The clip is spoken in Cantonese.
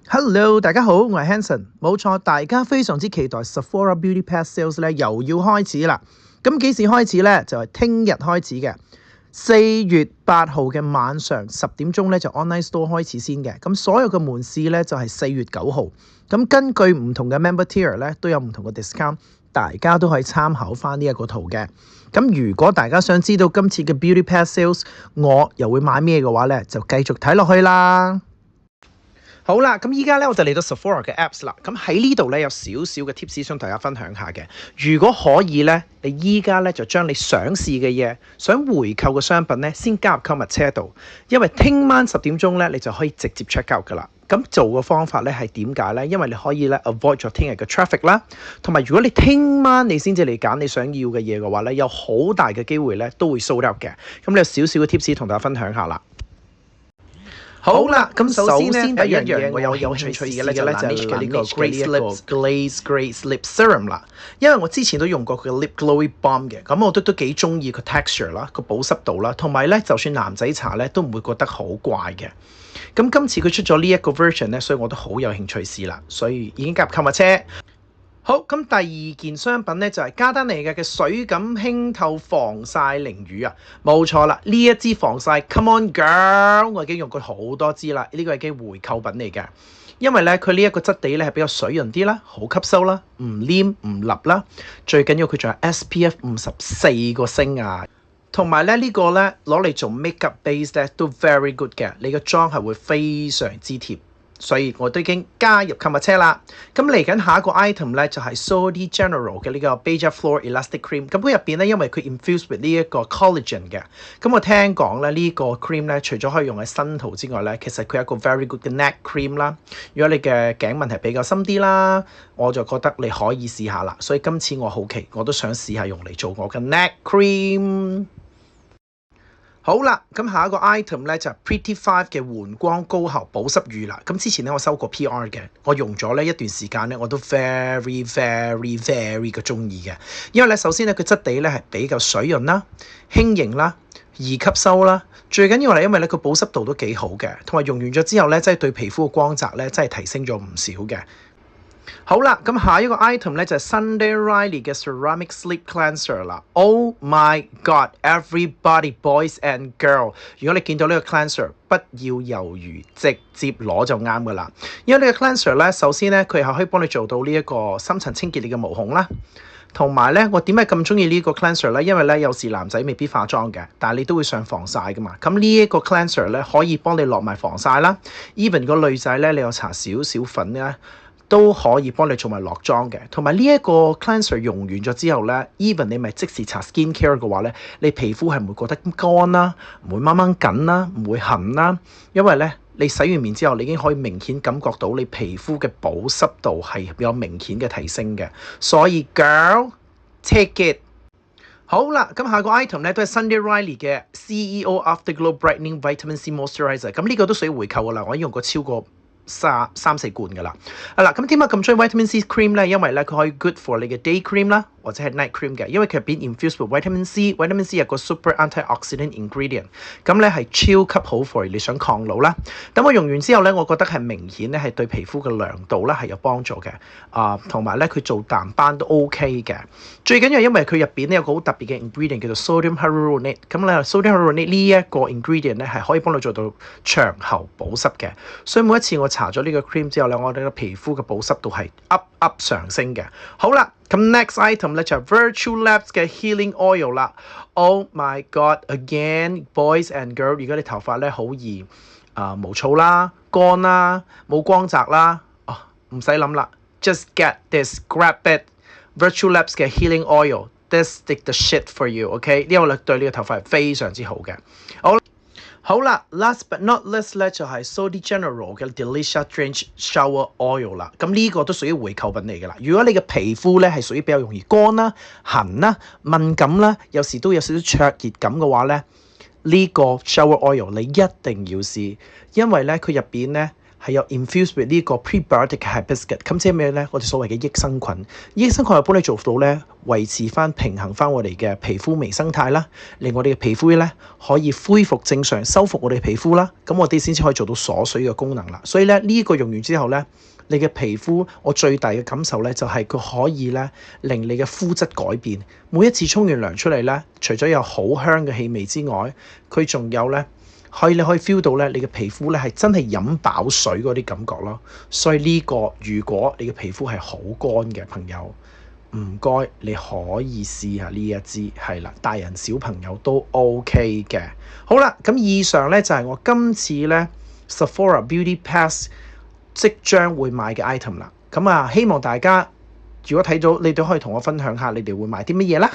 Hello，大家好，我係 Hanson。冇錯，大家非常之期待 Sephora Beauty Pass Sales 咧，又要開始啦。咁幾時開始呢？就係聽日開始嘅4月8號嘅晚上10點鐘咧，就 Online Store 開始先嘅。咁所有嘅門市咧就係4月9號。咁根據唔同嘅 Member Tier 咧，都有唔同嘅 discount，大家都可以參考翻呢一個圖嘅。咁如果大家想知道今次嘅 Beauty Pass Sales 我又會買咩嘅話咧，就繼續睇落去啦。好啦，咁依家咧我就嚟到 Sephora 嘅 Apps 啦。咁喺呢度咧有少少嘅 tips 想大家分享下嘅。如果可以咧，你依家咧就將你想試嘅嘢、想回購嘅商品咧，先加入購物車度。因為聽晚10點鐘咧，你就可以直接 check out 噶啦。咁做嘅方法咧係點解咧？因為你可以咧 avoid 咗聽日嘅 traffic 啦。同埋如果你聽晚你先至嚟揀你想要嘅嘢嘅話咧，有好大嘅機會咧都會 sold out 嘅。咁你有少少嘅 tips 同大家分享下啦。好啦，咁首先第一樣我有興趣試嘅咧就係 Laneige 嘅呢個 Glaze Great Lip Serum 啦。因為我之前都用過佢嘅 Lip Glowy Balm 嘅，咁我都幾中意個 texture 啦、個保濕度啦，同埋咧就算男仔搽咧都唔會覺得好怪嘅。咁今次佢出咗呢一個 version 咧，所以我都好有興趣試啦，所以已經加入購物車。好，咁第二件商品咧就係加丹尼嘅水感輕透防曬凝乳啊，冇錯啦，呢一支防曬 Come on girl， 我已經用過好多支啦，呢個係機回購品嚟嘅，因為咧佢呢一個質地咧係比較水潤啲啦，好吸收啦，唔黏唔立啦，最緊要佢仲有 SPF 54個星啊，同埋咧呢個咧攞嚟做 makeup base 咧都 very good 嘅，你個妝係會非常之貼。所以我都已經加入購物車啦。咁嚟緊下一個 item 咧就係 Soldi General 嘅呢個 Beija Flor Elastic Cream。咁佢入邊咧，因為佢 infused with 呢一個 collagen 嘅。咁我聽講咧呢個 cream 咧，除咗可以用喺身塗之外咧，其實佢有一個 very good 嘅 neck cream 啦。如果你嘅頸問題比較深啲啦，我就覺得你可以試下啦。所以今次我好奇，我都想試下用嚟做我嘅 neck cream。好啦，咁下一個 item 咧就係 Pretty 5嘅緩光高效保濕乳啦。咁之前咧我收過 PR 嘅，我用咗咧一段時間咧，我都 very 嘅中意嘅。因為咧首先咧佢質地咧係比較水潤啦、輕盈啦、易吸收啦，最緊要係因為咧佢保濕度都幾好嘅，同埋用完咗之後咧，真係對皮膚嘅光澤咧真係提升咗唔少嘅。好啦，咁下一個 item 咧就係 Sunday Riley 嘅 Ceramic Sleep Cleanser 啦。Oh my god, everybody, boys and girls！ 如果你見到呢個 cleanser， 不要猶豫，直接攞就啱噶啦。因為呢個 cleanser 咧，首先咧佢係可以幫你做到呢一個深層清潔你嘅毛孔啦。同埋咧，我點解咁中意呢個 cleanser 咧？因為咧有時男仔未必化妝嘅，但係你都會上防曬噶嘛。咁呢一個 cleanser 咧可以幫你落埋防曬啦。Even 個女仔咧，你有搽少少粉咧，都可以幫你做埋落妝嘅，同埋呢一個 cleanser 用完咗之後咧 ，even 你咪即時搽 skin care 嘅話咧，你皮膚係唔會覺得乾啦，唔會掹掹緊啦，唔會痕啦，因為咧你洗完面之後，你已經可以明顯感覺到你皮膚嘅保濕度係有明顯嘅提升嘅，所以 girl take it。好啦，咁下個 item 咧都係 Sunday Riley 嘅 CEO Afterglow Brightening Vitamin C Moisturizer， 咁呢個都屬於回購噶啦，我已經用過超過3-4罐噶啦。咁點解咁中意 Vitamin C Cream 咧？因為咧佢可以 good for 你嘅 day cream 啦，或者係 night cream 嘅，因為佢入邊 infused with Vitamin C。Vitamin C 係個 super antioxidant ingredient， 咁咧係超級好 for 你想抗老啦。咁我用完之後咧，我覺得係明顯咧係對皮膚嘅亮度咧係有幫助嘅。同埋咧佢做淡斑都 OK 嘅。最緊要係因為佢入邊咧有個好特別嘅 ingredient 叫做 sodium hyaluronate。咁咧 sodium hyaluronate 呢一個 ingredient 咧係可以幫你做到長喉保濕嘅。所以每一次我搽咗呢個 cream 之後咧，我哋嘅皮膚嘅保濕度係 up 上升嘅。好啦，咁 next item 咧就係 Virtue Labs 嘅 Healing Oil 啦。Oh my god again boys and girls， 如果你頭髮咧好易毛躁啦、乾啦、冇光澤啦，唔使諗啦 ，just get this grab it Virtue Labs 嘅 Healing Oil，this is the shit for you，OK？呢個對你嘅頭髮係非常之好嘅。好啦 ，last but not least 咧就係 Soldi General 嘅 Delicious Drench Shower Oil 啦。咁呢個都屬於回購品嚟㗎啦。如果你嘅皮膚咧係屬於比較容易乾啦、痕啦、敏感啦，有時都有少少灼熱感嘅話咧，呢個 Shower Oil 你一定要試，因為咧佢入邊咧係有 infused with 呢個 prebiotic hibiscus。咁即係咩咧？我哋所謂嘅益生菌，益生菌係幫你做到咧維持翻平衡翻我哋嘅皮膚微生態啦，令我哋嘅皮膚咧可以恢復正常，修復我哋皮膚啦。咁我哋先至可以做到鎖水嘅功能啦。所以咧呢個用完之後咧，你嘅皮膚我最大嘅感受咧就係佢可以咧令你嘅膚質改變。每一次沖完涼出嚟咧，除咗有好香嘅氣味之外，佢仲有咧你可以 feel 到咧你嘅皮膚咧係真係飲飽水嗰啲感覺咯。所以呢個如果你嘅皮膚係好乾嘅朋友，唔該你可以試下呢一支，係啦，大人小朋友都 OK 嘅。好啦，咁以上咧就係我今次咧 Sephora Beauty Pass 即將會買嘅 item 啦。咁希望大家如果睇到，你哋可以同我分享下你哋會買啲乜嘢啦。